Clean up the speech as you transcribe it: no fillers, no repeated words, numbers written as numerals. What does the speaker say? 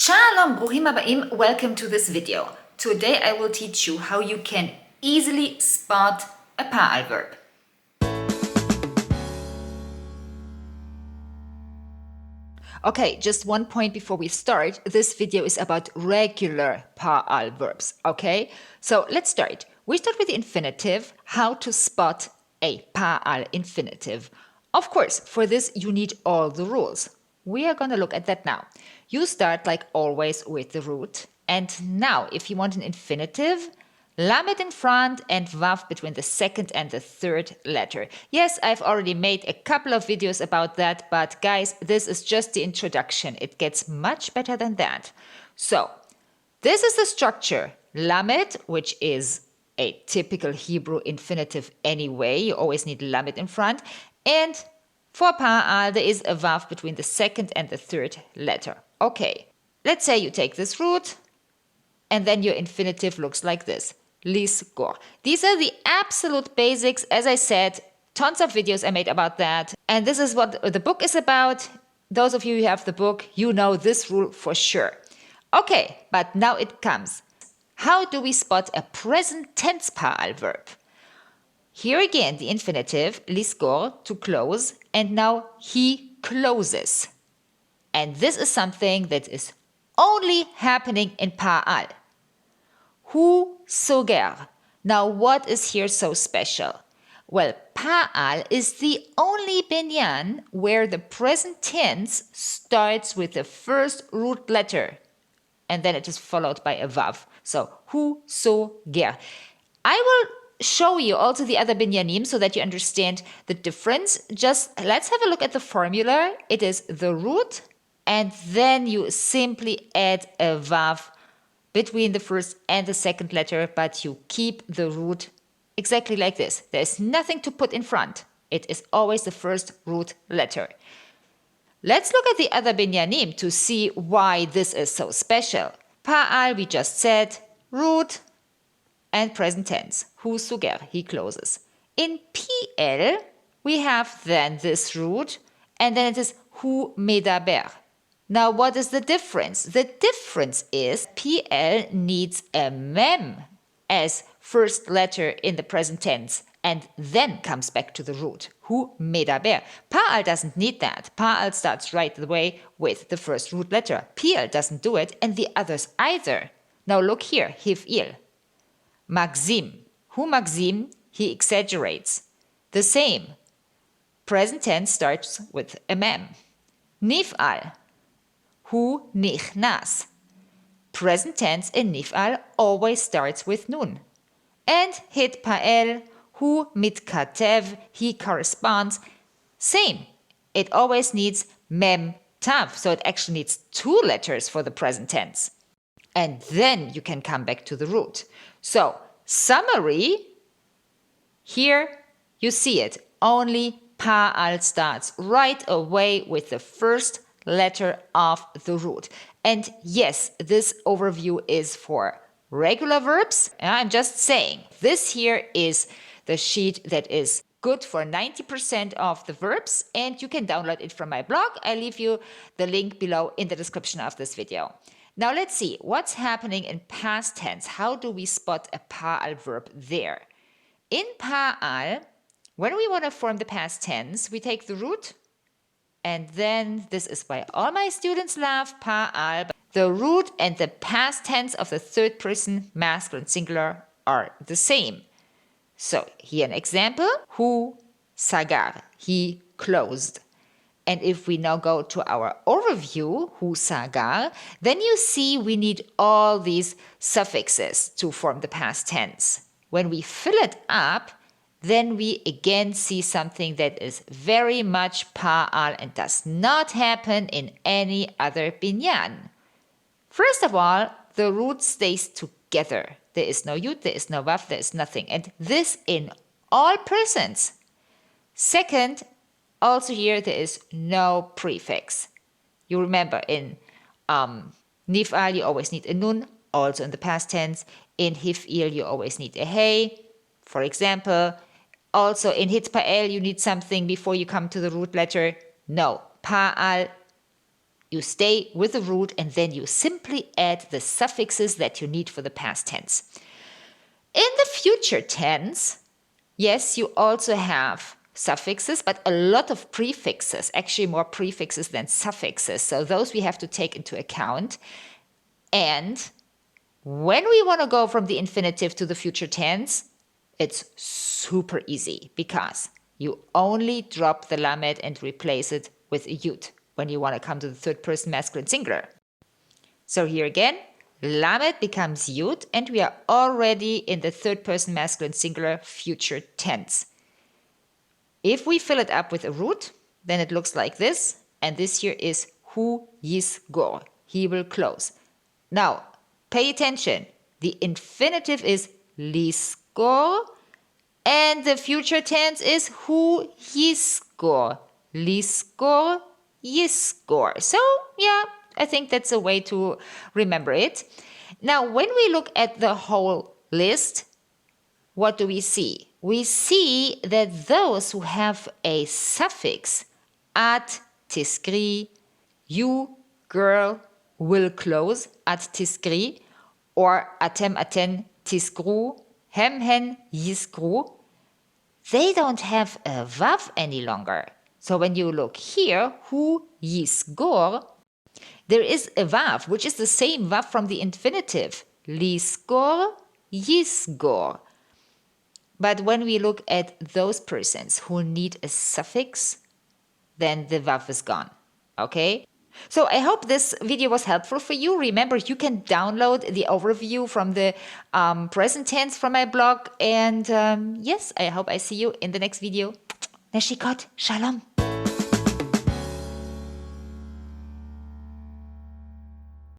Shalom, bruchim habaim, welcome to this video. Today I will teach you how you can easily spot a PAAL verb. Okay, just one point before we start. This video is about regular PAAL verbs, okay? So let's start. We start with the infinitive, how to spot a PAAL infinitive. Of course, for this you need all the rules. We are going to look at that now. You start like always with the root. And now, if you want an infinitive, lamed in front and vav between the second and the third letter. Yes, I've already made a couple of videos about that, but guys, this is just the introduction. It gets much better than that. So, this is the structure. Lamed, which is a typical Hebrew infinitive anyway. You always need lamed in front. And for PAAL, there is a vav between the second and the third letter. Okay, let's say you take this root, and then your infinitive looks like this. Lisgor. These are the absolute basics. As I said, tons of videos I made about that. And this is what the book is about. Those of you who have the book, you know this rule for sure. Okay, but now it comes. How do we spot a present tense PAAL verb? Here again, the infinitive, lisgor, to close, and now he closes. And this is something that is only happening in PAAL. Hu soger. Now what is here so special? Well, PAAL is the only binyan where the present tense starts with the first root letter and then it is followed by a vav. So, hu soger. I will show you also the other binyanim so that you understand the difference. Just let's have a look at the formula. It is the root and then you simply add a vav between the first and the second letter, but you keep the root exactly like this. There's nothing to put in front. It is always the first root letter. Let's look at the other binyanim to see why this is so special. PAAL, we just said, root and present tense. Hu suger, he closes. In PL, we have then this root, and then it is hu medaber. Now, what is the difference? The difference is PL needs a mem as first letter in the present tense and then comes back to the root. Hu medaber. PAAL doesn't need that. PAAL starts right away with the first root letter. PL doesn't do it and the others either. Now look here, hif'il. Magzim. Hu magzim, he exaggerates. The same. Present tense starts with a mem. Nif'al. Hu nichnas. Present tense in nif'al always starts with nun. And hitpa'el, hu mitkatev, he corresponds. Same. It always needs mem tav, so it actually needs two letters for the present tense. And then you can come back to the root. So, summary, here you see it. Only PAAL starts right away with the first letter of the root. And yes, this overview is for regular verbs. I'm just saying, this here is the sheet that is good for 90% of the verbs, and you can download it from my blog. I leave you the link below in the description of this video. Now let's see what's happening in past tense. How do we spot a PAAL verb there? In PAAL, when we want to form the past tense, we take the root, and then this is why all my students love PAAL. The root and the past tense of the third person masculine singular are the same. So here an example. Hu sagar, he closed. And if we now go to our overview, hu sagar, then you see we need all these suffixes to form the past tense. When we fill it up, then we again see something that is very much PAAL and does not happen in any other binyan. First of all, the root stays together. There is no yud, there is no vav, there is nothing. And this in all persons. Second, also here there is no prefix. You remember in nif'al you always need a nun, also in the past tense. In hif'il you always need a hey, for example. Also in hitpa'el you need something before you come to the root letter. No, PAAL You stay with the root and then you simply add the suffixes that you need for the past tense. In the future tense, yes, you also have suffixes, but a lot of prefixes, actually more prefixes than suffixes. So those we have to take into account. And when we want to go from the infinitive to the future tense, it's super easy because you only drop the lamed and replace it with a yud when you want to come to the third person masculine singular. So here again, lamed becomes yud and we are already in the third person masculine singular future tense. If we fill it up with a root, then it looks like this. And this here is hu yisgor. He will close. Now, pay attention. The infinitive is lisgor. And the future tense is hu yisgor. Lisgor, yisgor. So, yeah, I think that's a way to remember it. Now, when we look at the whole list, what do we see? We see that those who have a suffix at tiskri, you, girl, will close at tiskri, or atem aten tiskru, hem hen yiskru, they don't have a vav any longer. So when you look here, hu yisgor, there is a vav, which is the same vav from the infinitive, lisgor, yisgor. But when we look at those persons who need a suffix, then the vav is gone, okay? So I hope this video was helpful for you. Remember, you can download the overview from the present tense from my blog. And yes, I hope I see you in the next video. Neshikot, shalom.